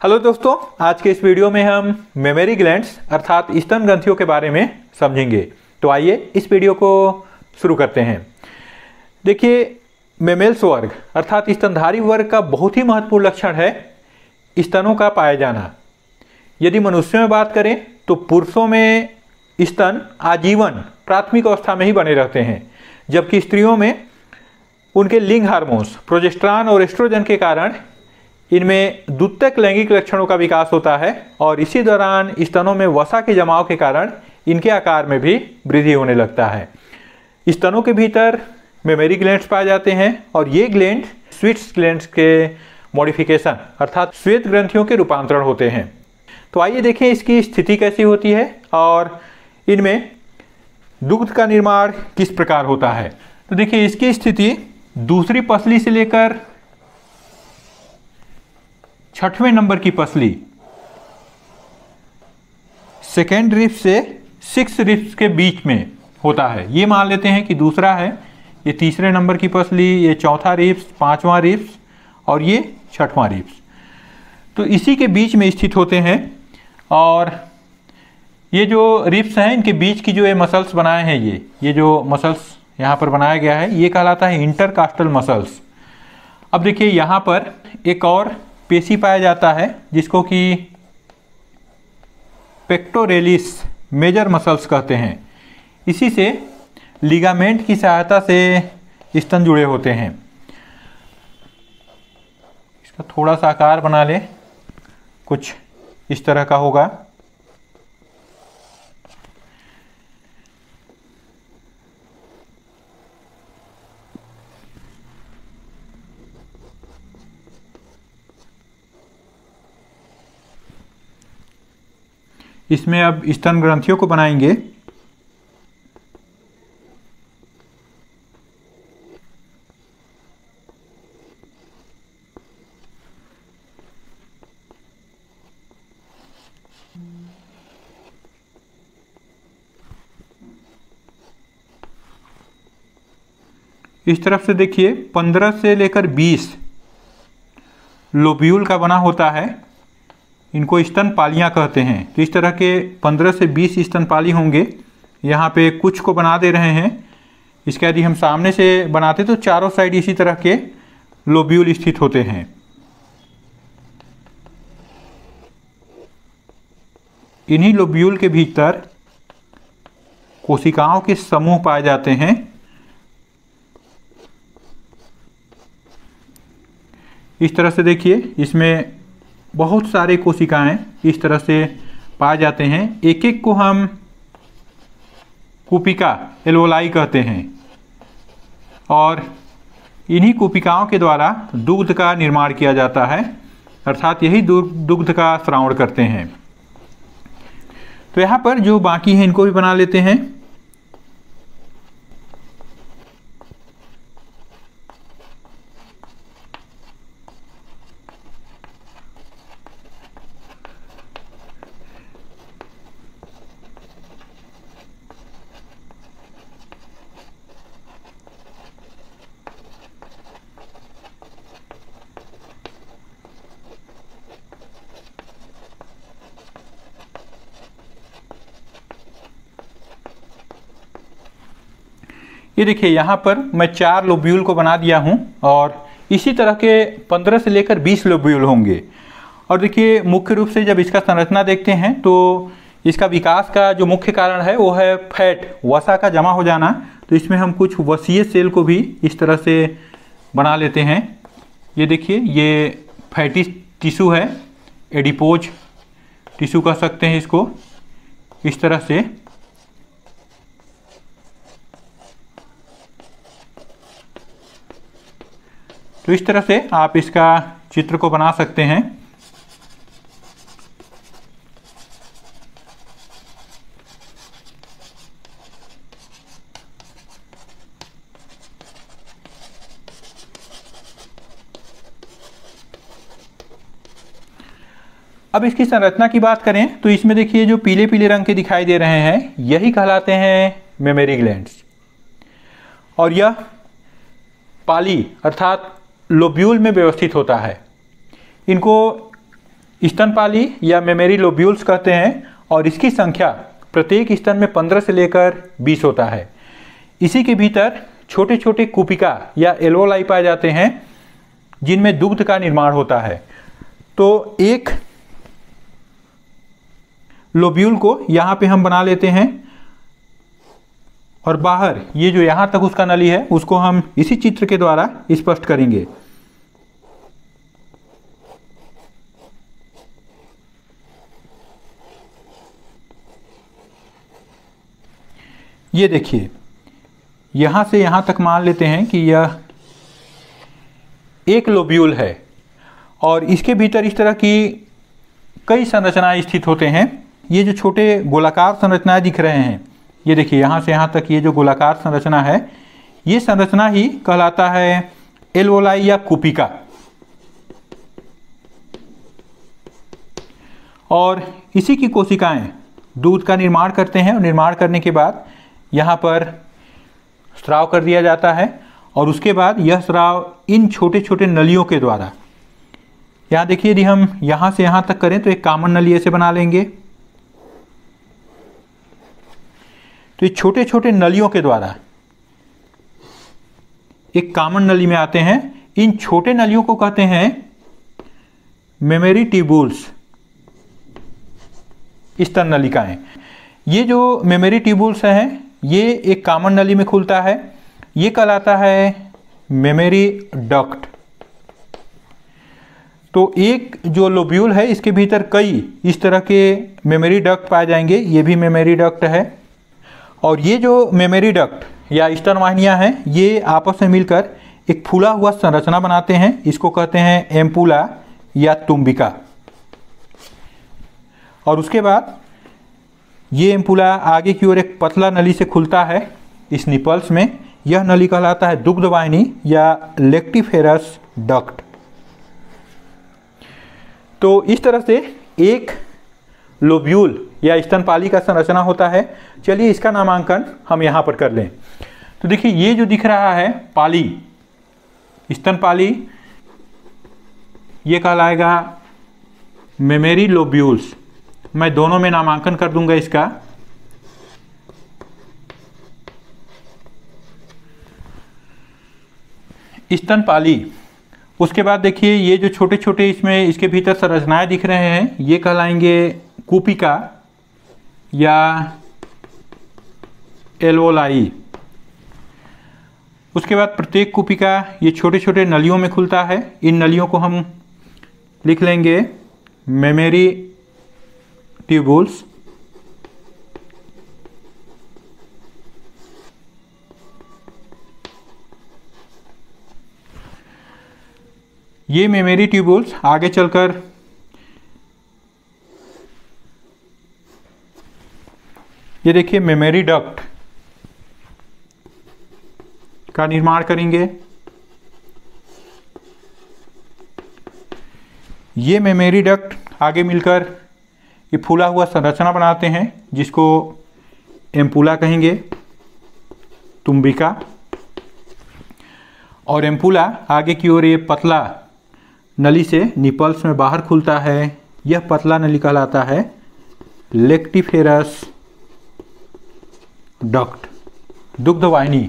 Hello दोस्तों, आज के इस वीडियो में हम मेमरी ग्लैंड्स अर्थात स्तन ग्रंथियों के बारे में समझेंगे। तो आइए इस वीडियो को शुरू करते हैं। देखिए, मेमेल्स वर्ग अर्थात स्तनधारी वर्ग का बहुत ही महत्वपूर्ण लक्षण है स्तनों का पाया जाना। यदि मनुष्यों में बात करें तो पुरुषों में स्तन आजीवन प्राथमिक अवस्था में ही बने रहते हैं, जबकि स्त्रियों में उनके लिंग हार्मोन्स प्रोजेस्टेरॉन और एस्ट्रोजन के कारण इनमें द्वितीयक लैंगिक लक्षणों का विकास होता है और इसी दौरान स्तनों में वसा के जमाव के कारण इनके आकार में भी वृद्धि होने लगता है। स्तनों के भीतर मेमरी ग्लैंड्स पाए जाते हैं और ये ग्लैंड स्वीट्स ग्लैंड्स के मॉडिफिकेशन अर्थात श्वेत ग्रंथियों के रूपांतरण होते हैं। तो आइए देखें इसकी स्थिति कैसी होती है और इनमें दुग्ध का निर्माण किस प्रकार होता है। तो देखिए, इसकी स्थिति दूसरी पसली से लेकर 6वें नंबर की पसली सेकेंड रिब्स से 6 रिब्स के बीच में होता है। ये मान लेते हैं कि दूसरा है, ये तीसरे नंबर की पसली, ये चौथा रिब्स, 5वां रिब्स और ये 6वां रिब्स। तो इसी के बीच में स्थित होते हैं और ये जो रिब्स हैं इनके बीच की जो ये मसल्स बनाए हैं, ये जो मसल्स यहाँ पर बनाया गया है ये कहलाता है इंटरकास्टल मसल्स। अब देखिए, यहाँ पर एक और पेशी पाया जाता है जिसको कि पेक्टोरेलिस मेजर मसल्स कहते हैं। इसी से लिगामेंट की सहायता से स्तन जुड़े होते हैं। इसका थोड़ा सा आकार बना ले, कुछ इस तरह का होगा। इसमें अब स्तन ग्रंथियों को बनाएंगे। इस तरफ से देखिए 15 से लेकर 20 लोब्यूल का बना होता है। इनको स्तनपालियाँ कहते हैं। तो इस तरह के 15 से 20 स्तनपाली होंगे। यहाँ पे कुछ को बना दे रहे हैं। इसके यदि हम सामने से बनाते तो चारों साइड इसी तरह के लोब्यूल स्थित होते हैं। इन्हीं लोब्यूल के भीतर कोशिकाओं के समूह पाए जाते हैं। इस तरह से देखिए, इसमें बहुत सारे कोशिकाएं इस तरह से पाए जाते हैं। एक एक को हम कूपिका एल्वोलाई कहते हैं और इन्हीं कूपिकाओं के द्वारा दुग्ध का निर्माण किया जाता है, अर्थात यही दुग्ध का स्रावण करते हैं। तो यहाँ पर जो बाकी हैं इनको भी बना लेते हैं। ये देखिए, यहाँ पर मैं 4 लोब्यूल को बना दिया हूँ और इसी तरह के 15 से लेकर 20 लोब्यूल होंगे। और देखिए, मुख्य रूप से जब इसका संरचना देखते हैं तो इसका विकास का जो मुख्य कारण है वो है फैट वसा का जमा हो जाना। तो इसमें हम कुछ वसीय सेल को भी इस तरह से बना लेते हैं। ये देखिए, ये फैटी टिश्यू है, एडिपोज टिश्यू कह सकते हैं इसको। इस तरह से तो इस तरह से आप इसका चित्र को बना सकते हैं। अब इसकी संरचना की बात करें तो इसमें देखिए, जो पीले पीले रंग के दिखाई दे रहे हैं यही कहलाते हैं मेमरी ग्लैंड्स और यह पाली अर्थात लोब्यूल में व्यवस्थित होता है। इनको स्तनपाली या मेमोरी लोब्यूल्स कहते हैं और इसकी संख्या प्रत्येक स्तन में 15 से लेकर 20 होता है। इसी के भीतर छोटे छोटे कुपिका या एल्वोलाई पाए जाते हैं जिनमें दुग्ध का निर्माण होता है। तो एक लोब्यूल को यहाँ पे हम बना लेते हैं और बाहर ये जो यहाँ तक उसका नली है उसको हम इसी चित्र के द्वारा स्पष्ट करेंगे। ये देखिए, यहाँ से यहाँ तक मान लेते हैं कि यह एक लोब्यूल है और इसके भीतर इस तरह की कई संरचनाएं स्थित होते हैं। ये जो छोटे गोलाकार संरचनाएं दिख रहे हैं, ये देखिए यहाँ से यहाँ तक ये जो गोलाकार संरचना है, ये संरचना ही कहलाता है एल्वोलाई या कुपिका। और इसी की कोशिकाएं दूध का निर्माण करते हैं और निर्माण करने के बाद यहाँ पर स्राव कर दिया जाता है और उसके बाद यह स्राव इन छोटे छोटे नलियों के द्वारा, यहाँ देखिए यदि हम यहाँ से यहाँ तक करें तो एक कॉमन नली ऐसे बना लेंगे। तो ये छोटे छोटे नलियों के द्वारा एक कॉमन नली में आते हैं। इन छोटे नलियों को कहते हैं मेमोरी ट्यूब्यूल्स, स्तन नलिकाएं। ये जो मेमोरी ट्यूब्यूल्स हैं ये एक कॉमन नली में खुलता है, ये कहलाता है मेमोरी डक्ट। तो एक जो लोब्यूल है इसके भीतर कई इस तरह के मेमोरी डक्ट पाए जाएंगे, ये भी मेमोरी डक्ट है। और ये जो मेमोरी डक्ट या स्तन वाहिनियाँ हैं ये आपस में मिलकर एक फूला हुआ संरचना बनाते हैं, इसको कहते हैं एम्पुला या तुम्बिका। और उसके बाद ये एम्पुला आगे की ओर एक पतला नली से खुलता है इस निपल्स में, यह नली कहलाता है दुग्ध वाहिनी या लेक्टिफेरस डक्ट। तो इस तरह से एक लोब्यूल या स्तनपाली का संरचना होता है। चलिए इसका नामांकन हम यहाँ पर कर लें। तो देखिए ये जो दिख रहा है पाली, स्तनपाली, ये कहलाएगा मेमोरी लोब्यूल्स। मैं दोनों में नामांकन कर दूंगा इसका। स्तनपाली, उसके बाद देखिए ये जो छोटे छोटे इसमें इसके भीतर संरचनाएं दिख रहे हैं ये कहलाएंगे कुपिका या एल्वोलाई। उसके बाद प्रत्येक कुपिका ये छोटे छोटे नलियों में खुलता है, इन नलियों को हम लिख लेंगे मेमोरी ट्यूब्यूल्स। ये मेमोरी ट्यूब्यूल्स आगे चलकर ये देखिए मेमोरी डक्ट का निर्माण करेंगे। ये मेमोरी डक्ट आगे मिलकर ये फूला हुआ संरचना बनाते हैं जिसको एम्पुला कहेंगे, तुम्बिका। और एम्पुला आगे की ओर ये पतला नली से निपल्स में बाहर खुलता है, यह पतला नली कहलाता है लेक्टिफेरस डक्ट, दुग्ध वाहिनी।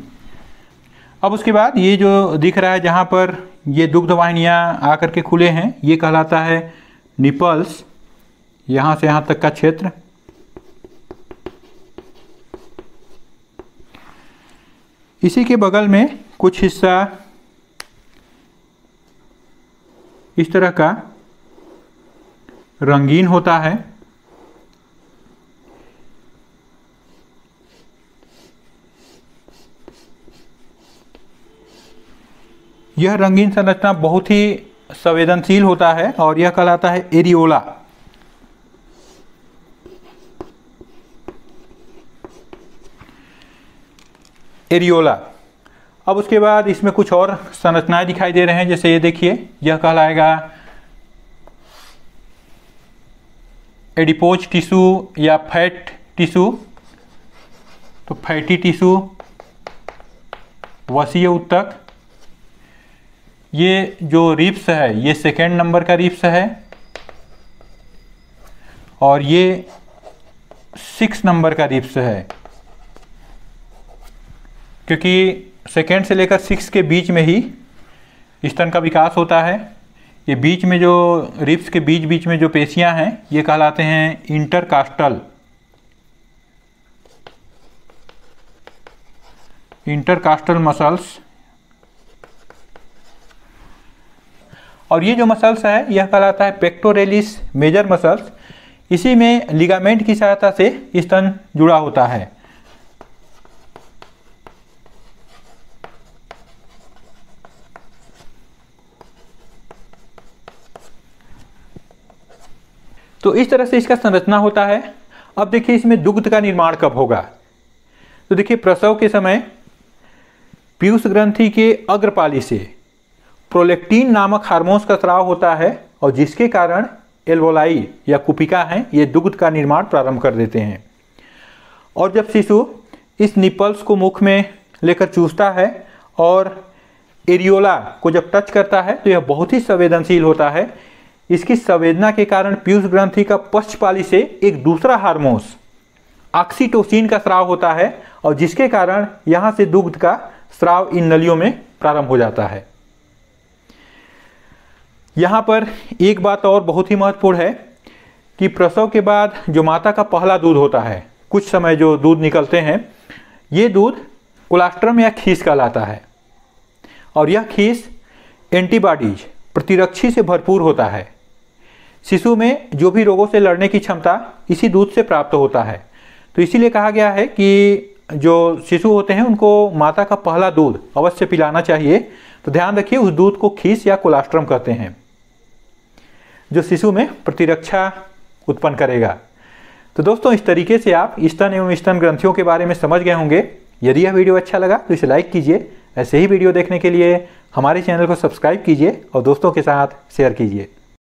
अब उसके बाद ये जो दिख रहा है जहाँ पर ये दुग्ध वाहिनियाँ आकर के खुले हैं ये कहलाता है निपल्स, यहाँ से यहाँ तक का क्षेत्र। इसी के बगल में कुछ हिस्सा इस तरह का रंगीन होता है। यह रंगीन संरचना बहुत ही संवेदनशील होता है और यह कहलाता है एरियोला। एरियोला। अब उसके बाद इसमें कुछ और संरचनाएं दिखाई दे रहे हैं, जैसे ये देखिए यह कहलाएगा एडिपोज टिश्यू या फैट टिश्यू। तो फैटी टिश्यू, वसीय ऊतक। ये जो रिब्स है ये सेकेंड नंबर का रिब्स है। और ये 6 नंबर का रिब्स है, क्योंकि सेकेंड से लेकर 6 के बीच में ही स्तन का विकास होता है। ये बीच में जो रिब्स के बीच में जो पेशियां हैं ये कहलाते हैं इंटरकास्टल मसल्स। और ये जो मसल्स है यह कहलाता है पेक्टोरेलिस मेजर मसल्स। इसी में लिगामेंट की सहायता से स्तन जुड़ा होता है। तो इस तरह से इसका संरचना होता है। अब देखिए इसमें दुग्ध का निर्माण कब होगा। तो देखिए प्रसव के समय पीयूष ग्रंथि के अग्रपाली से प्रोलेक्टिन नामक हार्मोन्स का स्राव होता है और जिसके कारण एल्वोलाई या कुपिका हैं ये दुग्ध का निर्माण प्रारंभ कर देते हैं। और जब शिशु इस निपल्स को मुख में लेकर चूसता है और एरियोला को जब टच करता है तो यह बहुत ही संवेदनशील होता है। इसकी संवेदना के कारण पीयूष ग्रंथि का पश्चपाली से एक दूसरा हार्मोन्स ऑक्सीटोसिन का स्राव होता है और जिसके कारण यहाँ से दुग्ध का स्राव इन नलियों में प्रारंभ हो जाता है। यहाँ पर एक बात और बहुत ही महत्वपूर्ण है कि प्रसव के बाद जो माता का पहला दूध होता है, कुछ समय जो दूध निकलते हैं, ये दूध कोलास्ट्रम या खीस कहलाता है और यह खीस एंटीबॉडीज प्रतिरक्षी से भरपूर होता है। शिशु में जो भी रोगों से लड़ने की क्षमता इसी दूध से प्राप्त होता है। तो इसीलिए कहा गया है कि जो शिशु होते हैं उनको माता का पहला दूध अवश्य पिलाना चाहिए। तो ध्यान रखिए उस दूध को खीस या कोलास्ट्रम कहते हैं, जो शिशु में प्रतिरक्षा उत्पन्न करेगा। तो दोस्तों इस तरीके से आप स्तन एवं स्तन ग्रंथियों के बारे में समझ गए होंगे। यदि यह वीडियो अच्छा लगा तो इसे लाइक कीजिए। ऐसे ही वीडियो देखने के लिए हमारे चैनल को सब्सक्राइब कीजिए और दोस्तों के साथ शेयर कीजिए।